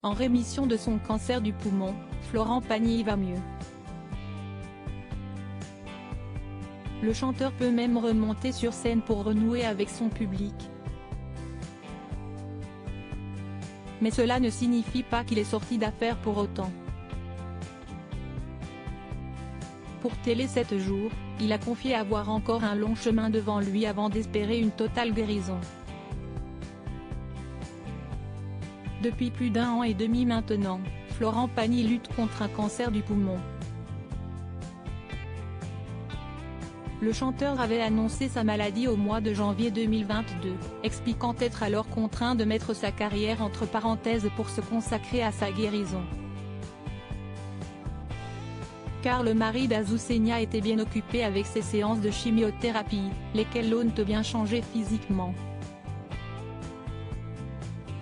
En rémission de son cancer du poumon, Florent Pagny va mieux. Le chanteur peut même remonter sur scène pour renouer avec son public. Mais cela ne signifie pas qu'il est sorti d'affaire pour autant. Pour Télé 7 jours, il a confié avoir encore un long chemin devant lui avant d'espérer une totale guérison. Depuis plus d'1 an et demi maintenant, Florent Pagny lutte contre un cancer du poumon. Le chanteur avait annoncé sa maladie au mois de janvier 2022, expliquant être alors contraint de mettre sa carrière entre parenthèses pour se consacrer à sa guérison. Car le mari d'Azucena était bien occupé avec ses séances de chimiothérapie, lesquelles l'ont bien changé physiquement.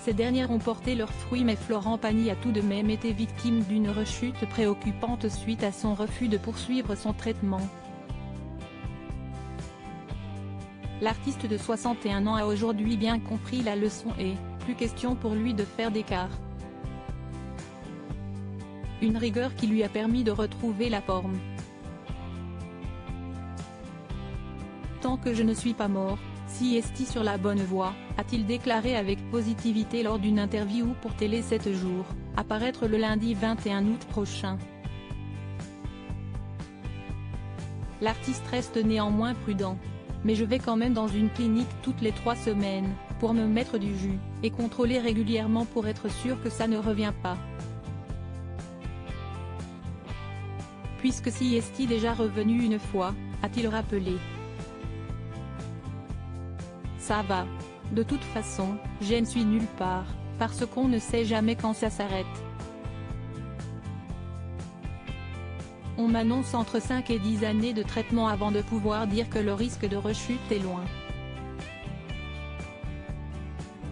Ces dernières ont porté leurs fruits, mais Florent Pagny a tout de même été victime d'une rechute préoccupante suite à son refus de poursuivre son traitement. L'artiste de 61 ans a aujourd'hui bien compris la leçon et, plus question pour lui de faire d'écart. Une rigueur qui lui a permis de retrouver la forme. Tant que je ne suis pas mort, si est sur la bonne voie, a-t-il déclaré avec positivité lors d'une interview pour Télé 7 jours, à paraître le lundi 21 août prochain. L'artiste reste néanmoins prudent. Mais je vais quand même dans une clinique toutes les 3 semaines, pour me mettre du jus, et contrôler régulièrement pour être sûr que ça ne revient pas. Puisque si est déjà revenu une fois, a-t-il rappelé. Ça va. De toute façon, je ne suis nulle part, parce qu'on ne sait jamais quand ça s'arrête. On m'annonce entre 5 et 10 années de traitement avant de pouvoir dire que le risque de rechute est loin.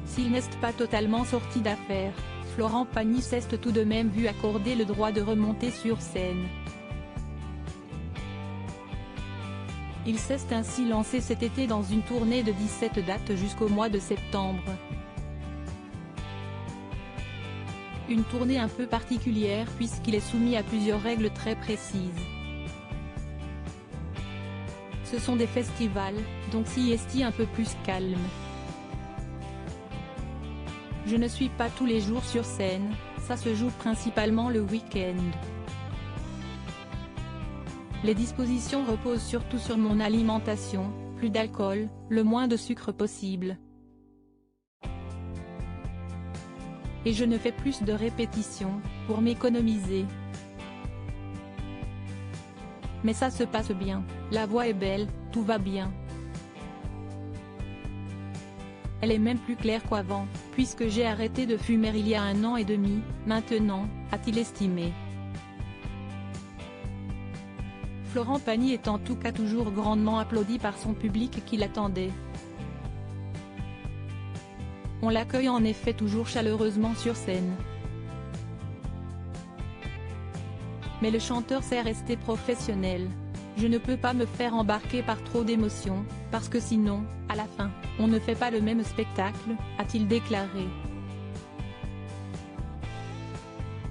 S'il n'est pas totalement sorti d'affaire, Florent Pagny s'est tout de même vu accorder le droit de remonter sur scène. Il s'est ainsi lancé cet été dans une tournée de 17 dates jusqu'au mois de septembre. Une tournée un peu particulière puisqu'il est soumis à plusieurs règles très précises. Ce sont des festivals, donc si est un peu plus calme. Je ne suis pas tous les jours sur scène, ça se joue principalement le week-end. Les dispositions reposent surtout sur mon alimentation, plus d'alcool, le moins de sucre possible. Et je ne fais plus de répétitions, pour m'économiser. Mais ça se passe bien, la voix est belle, tout va bien. Elle est même plus claire qu'avant, puisque j'ai arrêté de fumer il y a 1 an et demi, maintenant, a-t-il estimé. Florent Pagny est en tout cas toujours grandement applaudi par son public qui l'attendait. On l'accueille en effet toujours chaleureusement sur scène. Mais le chanteur sait rester professionnel. Je ne peux pas me faire embarquer par trop d'émotions, parce que sinon, à la fin, on ne fait pas le même spectacle, a-t-il déclaré.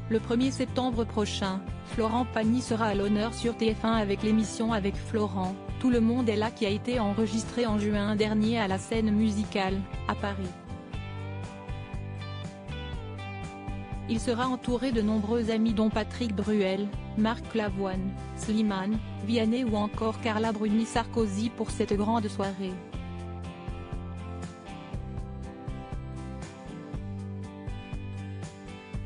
Le 1er septembre prochain, Florent Pagny sera à l'honneur sur TF1 avec l'émission Avec Florent, Tout le monde est là qui a été enregistrée en juin dernier à la Scène Musicale, à Paris. Il sera entouré de nombreux amis dont Patrick Bruel, Marc Lavoine, Slimane, Vianney ou encore Carla Bruni Sarkozy pour cette grande soirée.